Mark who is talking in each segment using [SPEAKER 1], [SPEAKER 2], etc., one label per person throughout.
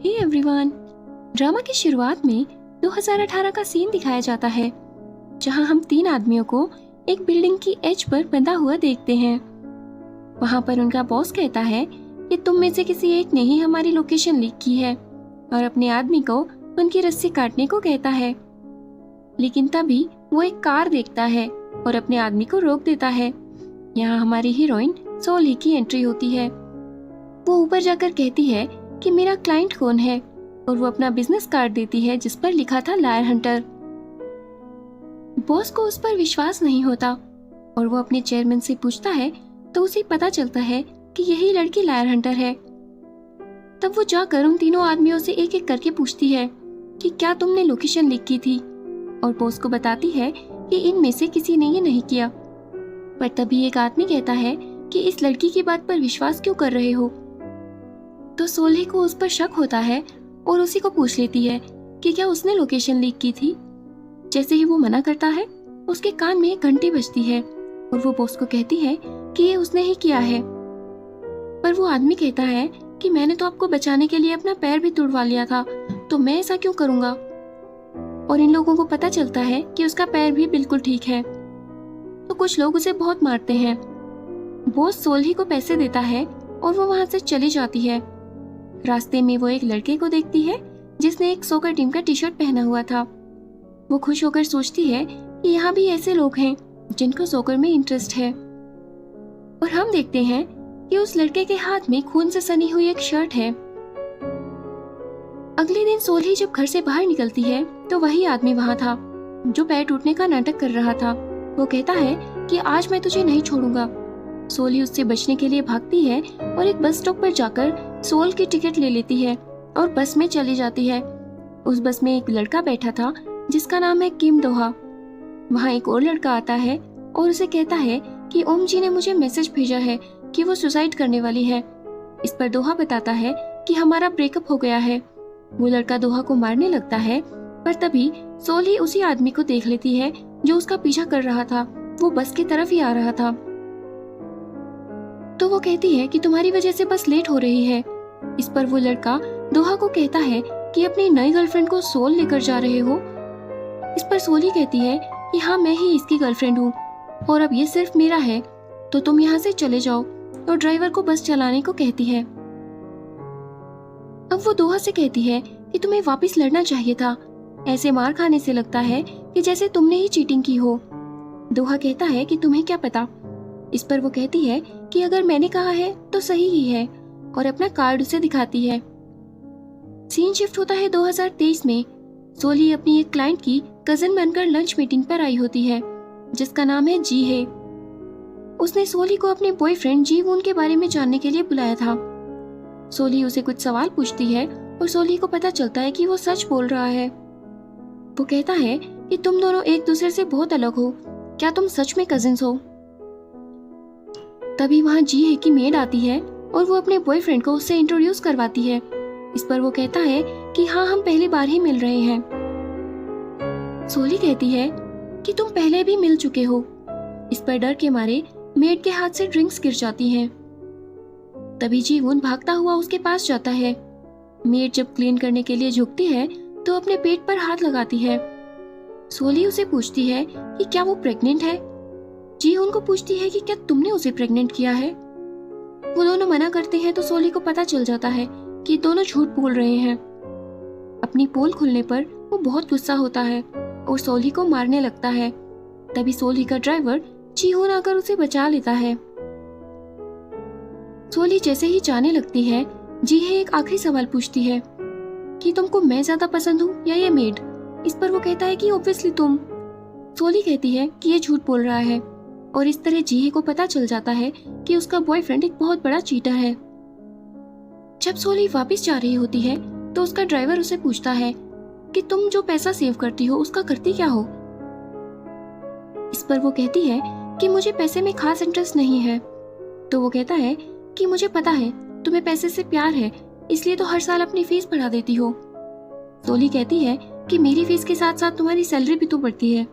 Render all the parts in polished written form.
[SPEAKER 1] Hey everyone. Drama की शुरुआत में 2018 का सीन दिखाया जाता है जहां हम 3 आदमियों को एक बिल्डिंग की एज पर बंधा हुआ देखते हैं। वहां पर उनका बॉस कहता है कि तुम में से किसी एक ने ही हमारी लोकेशन लीक की है और अपने आदमी को उनकी रस्सी काटने को कहता है। लेकिन तभी वो एक कार देखता है और अपने आदमी को रोक देता है। यहाँ हमारी हीरोइन सोली की एंट्री होती है। वो ऊपर जाकर कहती है कि मेरा क्लाइंट कौन है और वो अपना बिजनेस कार्ड देती है जिस पर लिखा था लायर हंटर। बॉस को उस पर विश्वास नहीं होता और वो अपने चेयरमैन से पूछता है तो उसे पता चलता है कि यही लड़की लायर हंटर है। तब वो जाकर उन तीनों आदमियों से एक एक करके पूछती है कि क्या तुमने लोकेशन लीक की थी, और बॉस को बताती है कि इनमें से किसी ने ये नहीं किया। पर तभी एक आदमी कहता है कि इस लड़की की बात पर विश्वास क्यों कर रहे हो। तो सोली को उस पर शक होता है और उसी को पूछ लेती है कि क्या उसने लोकेशन लीक की थी। जैसे ही वो मना करता है उसके कान में एक घंटी बजती है और वो बॉस को कहती है कि ये उसने ही किया है। पर वो आदमी कहता है कि मैंने तो आपको बचाने के लिए अपना पैर भी तुड़वा लिया था, तो मैं ऐसा क्यों करूंगा। और इन लोगों को पता चलता है कि उसका पैर भी बिल्कुल ठीक है। तो कुछ लोग उसे बहुत मारते हैं। बॉस सोली को पैसे देता है और वो वहां से चली जाती है। रास्ते में वो एक लड़के को देखती है जिसने एक सॉकर टीम का टी शर्ट पहना हुआ था। वो खुश होकर सोचती है कि यहाँ भी ऐसे लोग हैं जिनको सॉकर में इंटरेस्ट है। और हम देखते हैं कि उस लड़के के हाथ में खून से सनी हुई एक शर्ट है। अगले दिन सोली जब घर से बाहर निकलती है तो वही आदमी वहां था जो पैर टूटने का नाटक कर रहा था। वो कहता है कि आज मैं तुझे नहीं छोड़ूंगा। सोली उससे बचने के लिए भागती है और एक बस स्टॉप पर जाकर सोल की टिकट ले लेती है और बस में चली जाती है। उस बस में एक लड़का बैठा था जिसका नाम है किम दोहा। वहाँ एक और लड़का आता है और उसे कहता है कि ओम जी ने मुझे मैसेज भेजा है कि वो सुसाइड करने वाली है। इस पर दोहा बताता है कि हमारा ब्रेकअप हो गया है। वो लड़का दोहा को मारने लगता है, पर तभी सोली उसी आदमी को देख लेती है जो उसका पीछा कर रहा था। वो बस की तरफ ही आ रहा था। तो वो कहती है कि तुम्हारी वजह से बस लेट हो रही है। इस पर वो लड़का दोहा को कहता है कि अपनी नई गर्लफ्रेंड को सोल लेकर जा रहे हो। इस पर सोली कहती है कि हाँ, मैं ही इसकी गर्लफ्रेंड हूँ और अब ये सिर्फ मेरा है, तो तुम यहाँ से चले जाओ। और ड्राइवर को बस चलाने को कहती है। अब वो दोहा से कहती है कि तुम्हें वापस लड़ना चाहिए था। ऐसे मार खाने से लगता है कि जैसे तुमने ही चीटिंग की हो। दोहा कहता है कि तुम्हें क्या पता। इस पर वो कहती है कि अगर मैंने कहा है तो सही ही है, और अपना कार्ड उसे दिखाती है। सीन शिफ्ट होता है 2023 में। सोली अपनी एक क्लाइंट की कजिन बनकर लंच मीटिंग पर आई होती है जिसका नाम है जी है। उसने सोली को अपने बॉयफ्रेंड जी वून के बारे में जानने के लिए बुलाया था। सोली उसे कुछ सवाल पूछती है और सोली को पता चलता है कि वो सच बोल रहा है। वो कहता है कि तुम दोनों एक दूसरे से बहुत अलग हो, क्या तुम सच में कजिन्स हो। तभी वहाँ जी है की मेड आती है और वो अपने बॉयफ्रेंड को उससे इंट्रोड्यूस करवाती है। इस पर वो कहता है कि हाँ, हम पहली बार ही मिल रहे हैं। सोली कहती है कि तुम पहले भी मिल चुके हो। इस पर डर के मारे मेड के हाथ से ड्रिंक्स गिर जाती हैं। तभी जीवुन भागता हुआ उसके पास जाता है। मेड जब क्लीन करने के लिए झुकती है तो अपने पेट पर हाथ लगाती है। सोली उसे पूछती है कि क्या वो प्रेग्नेंट है। जीवुन को पूछती है कि क्या तुमने उसे प्रेग्नेंट किया है। वो दोनों मना करते हैं तो सोली को पता चल जाता है कि दोनों झूठ बोल रहे हैं। अपनी पोल खुलने पर वो बहुत गुस्सा होता है और सोली को मारने लगता है। तभी सोली का ड्राइवर जीहोन आकर उसे बचा लेता है। सोली जैसे ही जाने लगती है, जीहे एक आखिरी सवाल पूछती है कि तुमको मैं ज्यादा पसंद हूँ या ये मेड। इस पर वो कहता है कि ऑब्वियसली तुम। सोली कहती है कि ये झूठ बोल रहा है और इस तरह जीहे को पता चल जाता है कि उसका बॉयफ्रेंड एक बहुत बड़ा चीटर है। जब सोली वापस जा रही होती है तो उसका ड्राइवर उसे पूछता है कि तुम जो पैसा सेव करती हो उसका करती क्या हो। इस पर वो कहती है कि मुझे पैसे में खास इंटरेस्ट नहीं है। तो वो कहता है कि मुझे पता है तुम्हें पैसे से प्यार है, इसलिए तो हर साल अपनी फीस बढ़ा देती हो। सोली कहती है कि मेरी फीस के साथ साथ तुम्हारी सैलरी भी तो बढ़ती है।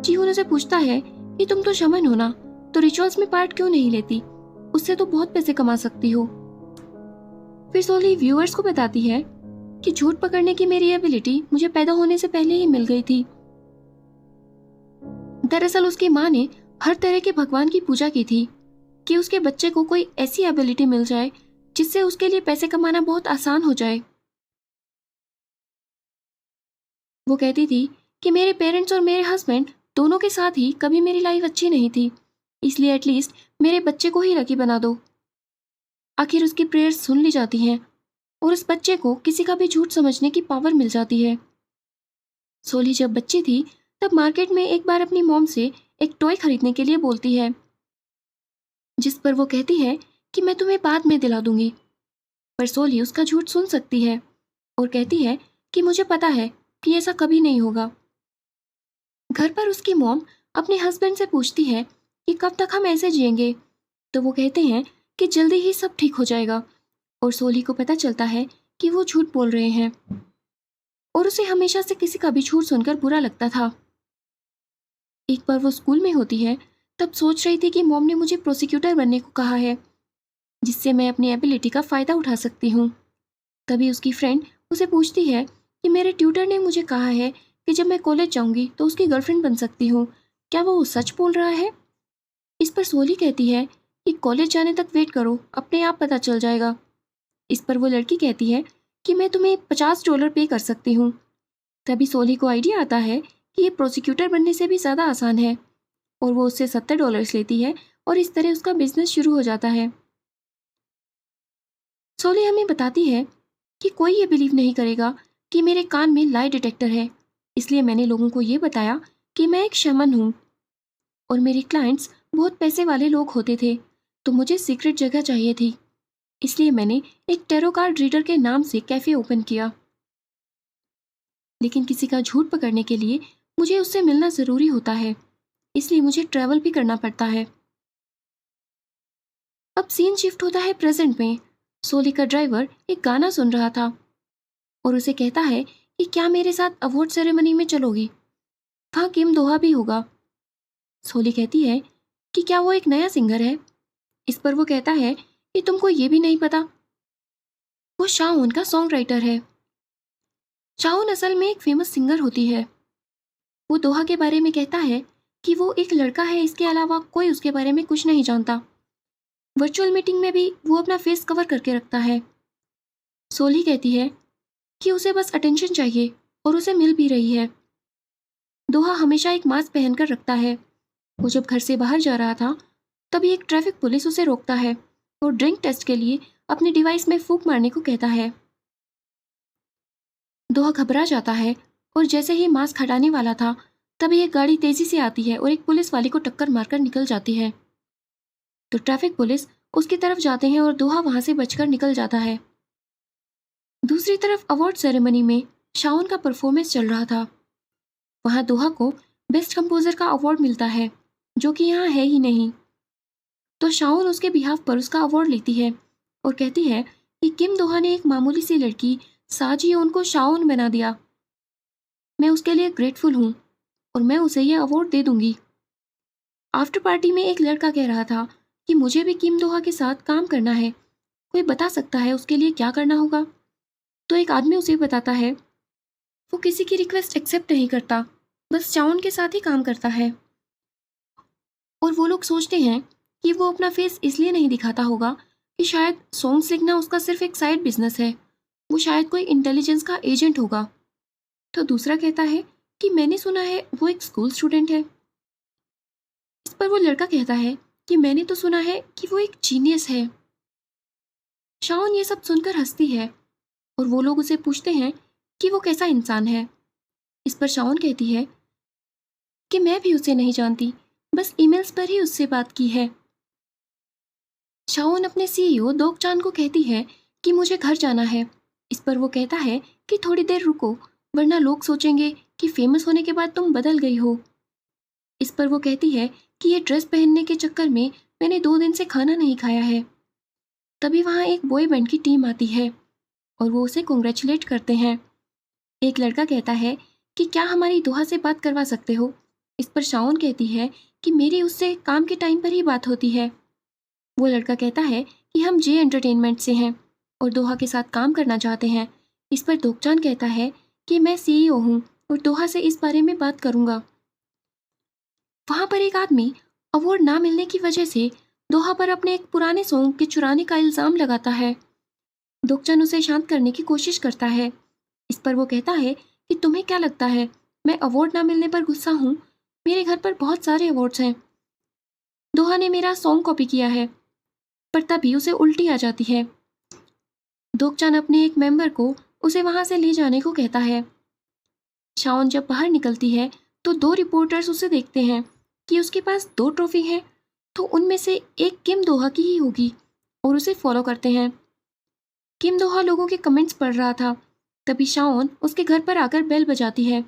[SPEAKER 1] जीहोन उसे पूछता है कि तुम तो शमन हो ना, तो रिचुअल्स में पार्ट क्यों नहीं लेती, उससे तो बहुत पैसे कमा सकती हो। फिर सोली व्यूअर्स को बताती है कि झूठ पकड़ने की मेरी एबिलिटी मुझे पैदा होने से पहले ही मिल गई थी। दरअसल उसकी माँ ने हर तरह के भगवान की पूजा की थी कि उसके बच्चे को कोई ऐसी एबिलिटी मिल जाए जिससे उसके लिए पैसे कमाना बहुत आसान हो जाए। वो कहती थी कि मेरे पेरेंट्स और मेरे हस्बैंड दोनों के साथ ही कभी मेरी लाइफ अच्छी नहीं थी, इसलिए एटलीस्ट मेरे बच्चे को ही लकी बना दो। आखिर उसकी प्रेयर्स सुन ली जाती हैं और उस बच्चे को किसी का भी झूठ समझने की पावर मिल जाती है। सोली जब बच्ची थी तब मार्केट में एक बार अपनी मॉम से एक टॉय खरीदने के लिए बोलती है, जिस पर वो कहती है कि मैं तुम्हें बाद में दिला दूंगी। पर सोली उसका झूठ सुन सकती है और कहती है कि मुझे पता है कि ऐसा कभी नहीं होगा। घर पर उसकी मॉम अपने हस्बैंड से पूछती है कि कब तक हम ऐसे जिएंगे, तो वो कहते हैं कि जल्दी ही सब ठीक हो जाएगा। और सोली को पता चलता है कि वो झूठ बोल रहे हैं और उसे हमेशा से किसी का भी झूठ सुनकर बुरा लगता था। एक बार वो स्कूल में होती है तब सोच रही थी कि मॉम ने मुझे प्रोसिक्यूटर बनने को कहा है जिससे मैं अपनी एबिलिटी का फ़ायदा उठा सकती हूँ। तभी उसकी फ्रेंड उसे पूछती है कि मेरे ट्यूटर ने मुझे कहा है कि जब मैं कॉलेज जाऊंगी तो उसकी गर्लफ्रेंड बन सकती हूँ, क्या वो सच बोल रहा है? इस पर सोली कहती है कि कॉलेज जाने तक वेट करो, अपने आप पता चल जाएगा। इस पर वो लड़की कहती है कि मैं तुम्हें $50 पे कर सकती हूँ। तभी सोली को आइडिया आता है कि ये प्रोसिक्यूटर बनने से भी ज़्यादा आसान है और वो उससे $70 लेती है और इस तरह उसका बिजनेस शुरू हो जाता है। सोली हमें बताती है कि कोई ये बिलीव नहीं करेगा कि मेरे कान में लाई डिटेक्टर है, इसलिए मैंने लोगों को ये बताया कि मैं एक शमन हूँ और मेरे क्लाइंट्स बहुत पैसे वाले लोग होते थे, तो मुझे सीक्रेट जगह चाहिए थी, इसलिए मैंने एक टैरो कार्ड रीडर के नाम से कैफ़े ओपन किया। लेकिन किसी का झूठ पकड़ने के लिए मुझे उससे मिलना ज़रूरी होता है, इसलिए मुझे ट्रैवल भी करना पड़ता है। अब सीन शिफ्ट होता है प्रेजेंट में। सोली का ड्राइवर एक गाना सुन रहा था और उसे कहता है कि क्या मेरे साथ अवार्ड सेरेमनी में चलोगी, वहाँ किम दोहा भी होगा। सोली कहती है कि क्या वो एक नया सिंगर है। इस पर वो कहता है कि तुमको ये भी नहीं पता, वो शाओन का सॉन्ग राइटर है। शाओन असल में एक फेमस सिंगर होती है। वो दोहा के बारे में कहता है कि वो एक लड़का है, इसके अलावा कोई उसके बारे में कुछ नहीं जानता। वर्चुअल मीटिंग में भी वो अपना फेस कवर करके रखता है। सोली कहती है कि उसे बस अटेंशन चाहिए और उसे मिल भी रही है। दोहा हमेशा एक मास्क पहनकर रखता है। वो जब घर से बाहर जा रहा था तभी एक ट्रैफिक पुलिस उसे रोकता है और ड्रिंक टेस्ट के लिए अपने डिवाइस में फूंक मारने को कहता है। दोहा घबरा जाता है और जैसे ही मास्क हटाने वाला था तभी एक गाड़ी तेजी से आती है और एक पुलिस वाले को टक्कर मारकर निकल जाती है। तो ट्रैफिक पुलिस उसकी तरफ जाते हैं और दोहा वहां से बचकर निकल जाता है। दूसरी तरफ अवार्ड सेरेमनी में शाओन का परफॉर्मेंस चल रहा था। वहां दोहा को बेस्ट कंपोजर का अवार्ड मिलता है, जो कि यहाँ है ही नहीं। तो शाओन उसके बिहाफ पर उसका अवार्ड लेती है और कहती है कि किम दोहा ने एक मामूली सी लड़की साजियोन को शाओन बना दिया। मैं उसके लिए ग्रेटफुल हूँ और मैं उसे यह अवार्ड दे दूंगी। आफ्टर पार्टी में एक लड़का कह रहा था कि मुझे भी किम दोहा के साथ काम करना है, कोई बता सकता है उसके लिए क्या करना होगा? तो एक आदमी उसे बताता है वो किसी की रिक्वेस्ट एक्सेप्ट नहीं करता, बस शाओन के साथ ही काम करता है। और वो लोग सोचते हैं कि वो अपना फेस इसलिए नहीं दिखाता होगा कि शायद सॉन्ग्स लिखना उसका सिर्फ एक साइड बिजनेस है, वो शायद कोई इंटेलिजेंस का एजेंट होगा। तो दूसरा कहता है कि मैंने सुना है वो एक स्कूल स्टूडेंट है। इस पर वो लड़का कहता है कि मैंने तो सुना है कि वो एक जीनियस है। शाओन ये सब सुनकर हंसती है और वो लोग उसे पूछते हैं कि वो कैसा इंसान है। इस पर शाओन कहती है कि मैं भी उसे नहीं जानती, बस ईमेल्स पर ही उससे बात की है। शाओन अपने सीईओ दोक चान को कहती है कि मुझे घर जाना है। इस पर वो कहता है कि थोड़ी देर रुको, वरना लोग सोचेंगे कि फेमस होने के बाद तुम बदल गई हो। इस पर वो कहती है कि ये ड्रेस पहनने के चक्कर में मैंने 2 दिन से खाना नहीं खाया है। तभी वहाँ एक बॉय बैंड की टीम आती है और वो उसे कॉन्ग्रेचुलेट करते हैं। एक लड़का कहता है कि क्या हमारी दोहा से बात करवा सकते हो? इस पर शाओन कहती है कि मेरी उससे काम के टाइम पर ही बात होती है। वो लड़का कहता है कि हम जे एंटरटेनमेंट से हैं और दोहा के साथ काम करना चाहते हैं। इस पर दोकचान कहता है कि मैं सीईओ हूँ और दोहा से इस बारे में बात करूंगा। वहां पर एक आदमी अवार्ड ना मिलने की वजह से दोहा पर अपने एक पुराने सॉन्ग के चुराने का इल्जाम लगाता है। दोकचान उसे शांत करने की कोशिश करता है। इस पर वो कहता है कि तुम्हें क्या लगता है मैं अवार्ड ना मिलने पर गुस्सा हूँ? मेरे घर पर बहुत सारे अवार्ड्स हैं। दोहा ने मेरा सॉन्ग कॉपी किया है। पर तभी उसे उल्टी आ जाती है। दोकचान अपने एक मेंबर को उसे वहां से ले जाने को कहता है। शाओन जब बाहर निकलती है तो दो रिपोर्टर्स उसे देखते हैं कि उसके पास दो ट्रॉफी हैं, तो उनमें से एक किम दोहा की ही होगी और उसे फॉलो करते हैं। किम दोहा लोगों के कमेंट्स पढ़ रहा था। तभी शाओन उसके घर पर आकर बेल बजाती है।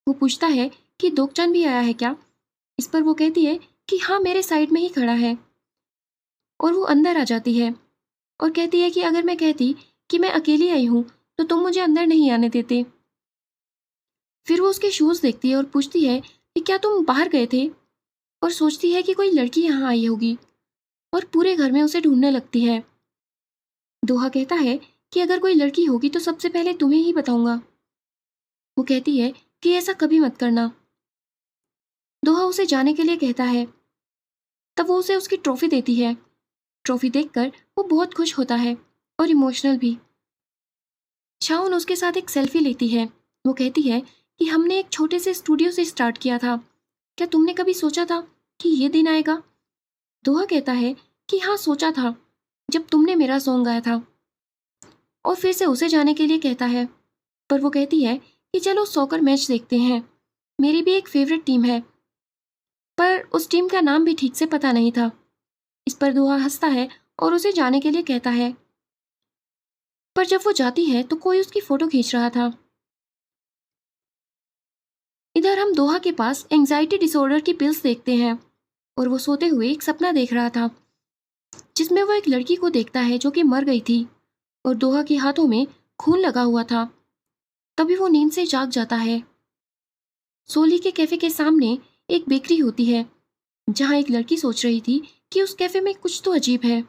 [SPEAKER 1] वो पूछता है कि दोकचान भी आया है क्या? इस पर वो कहती है कि हाँ, मेरे साइड में ही खड़ा है। और वो अंदर आ जाती है और कहती है कि अगर मैं कहती कि मैं अकेली आई हूँ तो तुम मुझे अंदर नहीं आने देते। फिर वो उसके शूज देखती है और पूछती है कि क्या तुम बाहर गए थे? और सोचती है कि कोई लड़की यहाँ आई होगी और पूरे घर में उसे ढूंढने लगती है। दोहा कहता है कि अगर कोई लड़की होगी तो सबसे पहले तुम्हें ही बताऊंगा। वो कहती है कि ऐसा कभी मत करना। दोहा उसे जाने के लिए कहता है। तब वो उसे उसकी ट्रॉफी देती है। ट्रॉफी देखकर वो बहुत खुश होता है और इमोशनल भी। शाओन उसके साथ एक सेल्फी लेती है। वो कहती है कि हमने एक छोटे से स्टूडियो से स्टार्ट किया था। क्या तुमने कभी सोचा था कि ये दिन आएगा? दोहा कहता है कि हाँ, सोचा था जब तुमने मेरा सॉन्ग गाया था। और फिर से उसे जाने के लिए कहता है। पर वो कहती है कि चलो सॉकर मैच देखते हैं, मेरी भी एक फेवरेट टीम है। पर उस टीम का नाम भी ठीक से पता नहीं था। इस पर दोहा हंसता है और उसे जाने के लिए कहता है। पर जब वो जाती है तो कोई उसकी फोटो खींच रहा था। इधर हम दोहा के पास एंजाइटी डिसऑर्डर की पिल्स देखते हैं और वो सोते हुए एक सपना देख रहा था जिसमें वो एक लड़की को देखता है जो कि मर गई थी और दोहा के हाथों में खून लगा हुआ था। तभी वो नींद से जाग जाता है। सोली के कैफे के सामने एक बेकरी होती है जहां एक लड़की सोच रही थी कि उस कैफे में कुछ तो अजीब है।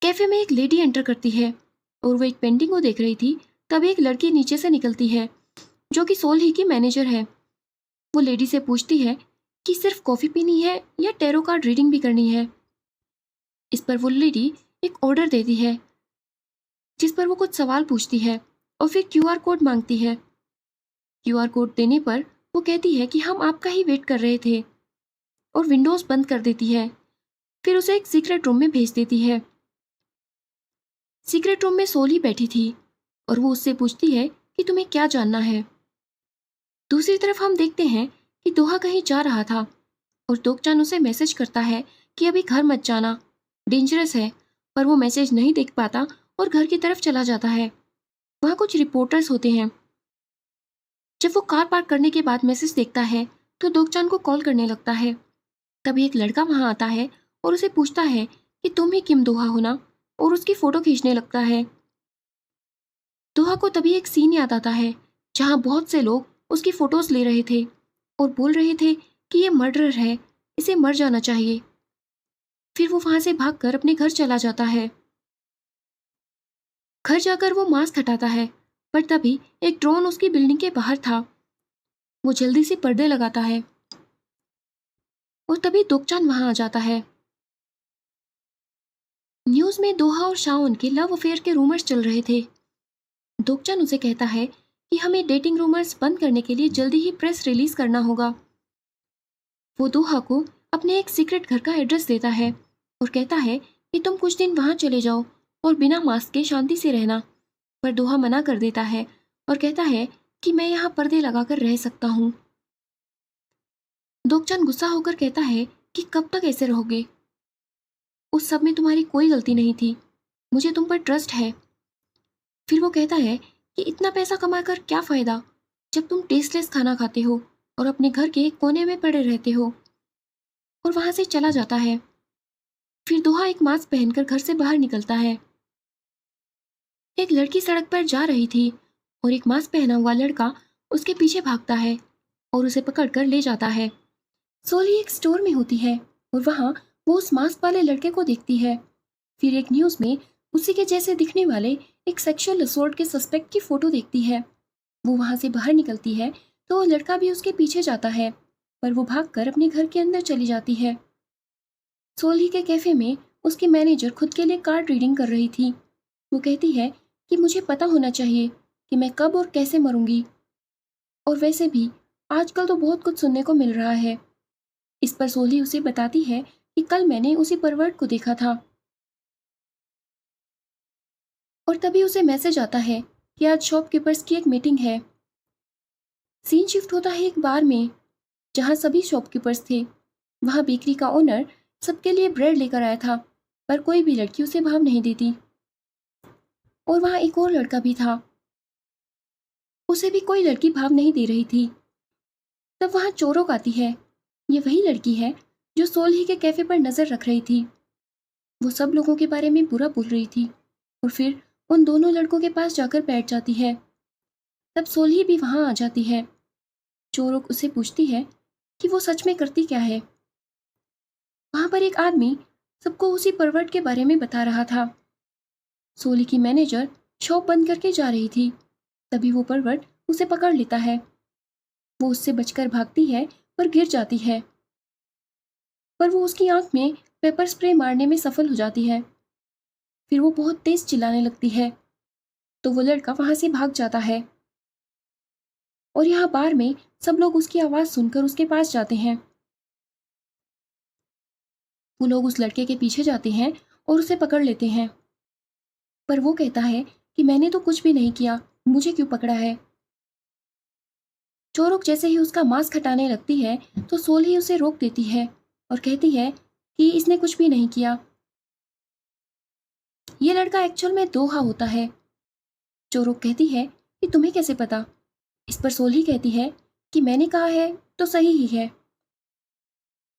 [SPEAKER 1] कैफे में एक लेडी एंटर करती है और वो एक पेंटिंग को देख रही थी। तभी एक लड़की नीचे से निकलती है जो कि सोल ही की मैनेजर है। वो लेडी से पूछती है कि सिर्फ कॉफी पीनी है या टैरो कार्ड रीडिंग भी करनी है। इस पर वो लेडी एक ऑर्डर देती है जिस पर वो कुछ सवाल पूछती है और फिर क्यूआर कोड मांगती है। क्यूआर कोड देने पर वो कहती है कि हम आपका ही वेट कर रहे थे और विंडोज बंद कर देती है। फिर उसे एक सीक्रेट रूम में भेज देती है। सीक्रेट रूम में सोली बैठी थी और वो उससे पूछती है कि तुम्हें क्या जानना है। दूसरी तरफ हम देखते हैं कि दोहा कहीं जा रहा था और दोकचान उसे मैसेज करता है कि अभी घर मत जाना, डेंजरस है। पर वो मैसेज नहीं देख पाता और घर की तरफ चला जाता है। वहाँ कुछ रिपोर्टर्स होते हैं। जब वो कार पार्क करने के बाद मैसेज देखता है तो दोकचान को कॉल करने लगता है। तभी एक लड़का वहाँ आता है और उसे पूछता है कि तुम ही किम दोहा हो ना, और उसकी फोटो खींचने लगता है। दोहा को तभी एक सीन याद आता है जहाँ बहुत से लोग उसकी फोटोज ले रहे थे और बोल रहे थे कि ये मर्डरर है, इसे मर जाना चाहिए। फिर वो वहां से भागकर अपने घर चला जाता है। घर जाकर वो मास्क हटाता है पर तभी एक ड्रोन उसकी बिल्डिंग के बाहर था। वो जल्दी से पर्दे लगाता है और तभी दोकचान वहां आ जाता है। न्यूज में दोहा और शाओन के लव अफेयर के रूमर्स चल रहे थे। दोकचान उसे कहता है कि हमें डेटिंग रूमर्स बंद करने के लिए जल्दी ही प्रेस रिलीज करना होगा। वो दोहा को अपने एक सीक्रेट घर का एड्रेस देता है और कहता है कि तुम कुछ दिन वहां चले जाओ और बिना मास्क के शांति से रहना। पर दोहा मना कर देता है और कहता है कि मैं यहाँ पर्दे लगाकर रह सकता हूँ। दोकचान गुस्सा होकर कहता है कि कब तक ऐसे रहोगे? उस सब में तुम्हारी कोई गलती नहीं थी, मुझे तुम पर ट्रस्ट है। फिर वो कहता है कि इतना पैसा कमाकर क्या फायदा जब तुम टेस्टलेस खाना खाते हो और अपने घर के कोने में पड़े रहते हो। और वहां से चला जाता है। फिर दोहा एक मास्क पहनकर घर से बाहर निकलता है। एक लड़की सड़क पर जा रही थी और एक मास्क पहना हुआ लड़का उसके पीछे भागता है और उसे पकड़कर ले जाता है। सोली एक स्टोर में होती है और वहां वो उस मास्क वाले लड़के को देखती है। फिर एक न्यूज में उसी के जैसे दिखने वाले एक सेक्सुअल असॉल्ट के सस्पेक्ट की फोटो देखती है। वो वहां से बाहर निकलती है तो वो लड़का भी उसके पीछे जाता है, पर वो भागकर अपने घर के अंदर चली जाती है। सोल्ही के कैफे में उसकी मैनेजर खुद के लिए कार्ड रीडिंग कर रही थी। वो कहती है कि मुझे पता होना चाहिए कि मैं कब और कैसे मरूंगी, और वैसे भी आजकल तो बहुत कुछ सुनने को मिल रहा है। इस पर सोल्ही उसे बताती है कि कल मैंने उसी परवर्ट को देखा था, और तभी उसे मैसेज आता है कि आज शॉपकीपर्स की एक मीटिंग है। सीन शिफ्ट होता है एक बार में, जहां सभी शॉपकीपर्स थे। वहां बेकरी का ओनर सबके लिए ब्रेड लेकर आया था, पर कोई भी लड़की उसे भाव नहीं देती। और वहां एक और लड़का भी था, उसे भी कोई लड़की भाव नहीं दे रही थी। तब वहां चोरोक आती है। ये वही लड़की है जो सोल्ही के कैफे पर नजर रख रही थी। वो सब लोगों के बारे में बुरा बोल रही थी, और फिर उन दोनों लड़कों के पास जाकर बैठ जाती है। तब सोल्ही भी वहां आ जाती है। चोरोक उसे पूछती है कि वो सच में करती क्या है। वहां पर एक आदमी सबको उसी परवर्ट के बारे में बता रहा था। सोल्ही की मैनेजर शॉप बंद करके जा रही थी, तभी वो परवर्ट उसे पकड़ लेता है। वो उससे बचकर भागती है पर गिर जाती है, पर वो उसकी आंख में पेपर स्प्रे मारने में सफल हो जाती है। फिर वो बहुत तेज चिल्लाने लगती है, तो वो लड़का वहां से भाग जाता है। और यहाँ बार में सब लोग उसकी आवाज सुनकर उसके पास जाते हैं। वो लोग उस लड़के के पीछे जाते हैं और उसे पकड़ लेते हैं, पर वो कहता है कि मैंने तो कुछ भी नहीं किया, मुझे क्यों पकड़ा है। चोरोक जैसे ही उसका मास्क हटाने लगती है तो सोल्ही उसे रोक देती है और कहती है कि इसने कुछ भी नहीं किया। ये लड़का एक्चुअल में दोहा होता है। चोरोक कहती है कि तुम्हें कैसे पता। इस पर सोल्ही कहती है कि मैंने कहा है तो सही ही है।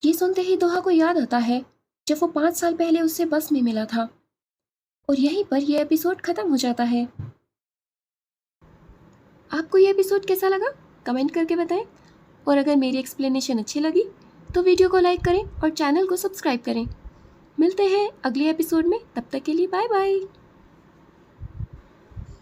[SPEAKER 1] ये सुनते ही दोहा को याद आता है जब वो 5 साल पहले उससे बस में मिला था, और यहीं पर यह एपिसोड खत्म हो जाता है। आपको ये एपिसोड कैसा लगा कमेंट करके बताएं, और अगर मेरी एक्सप्लेनेशन अच्छी लगी तो वीडियो को लाइक करें और चैनल को सब्सक्राइब करें। मिलते हैं अगले एपिसोड में, तब तक के लिए बाय बाय।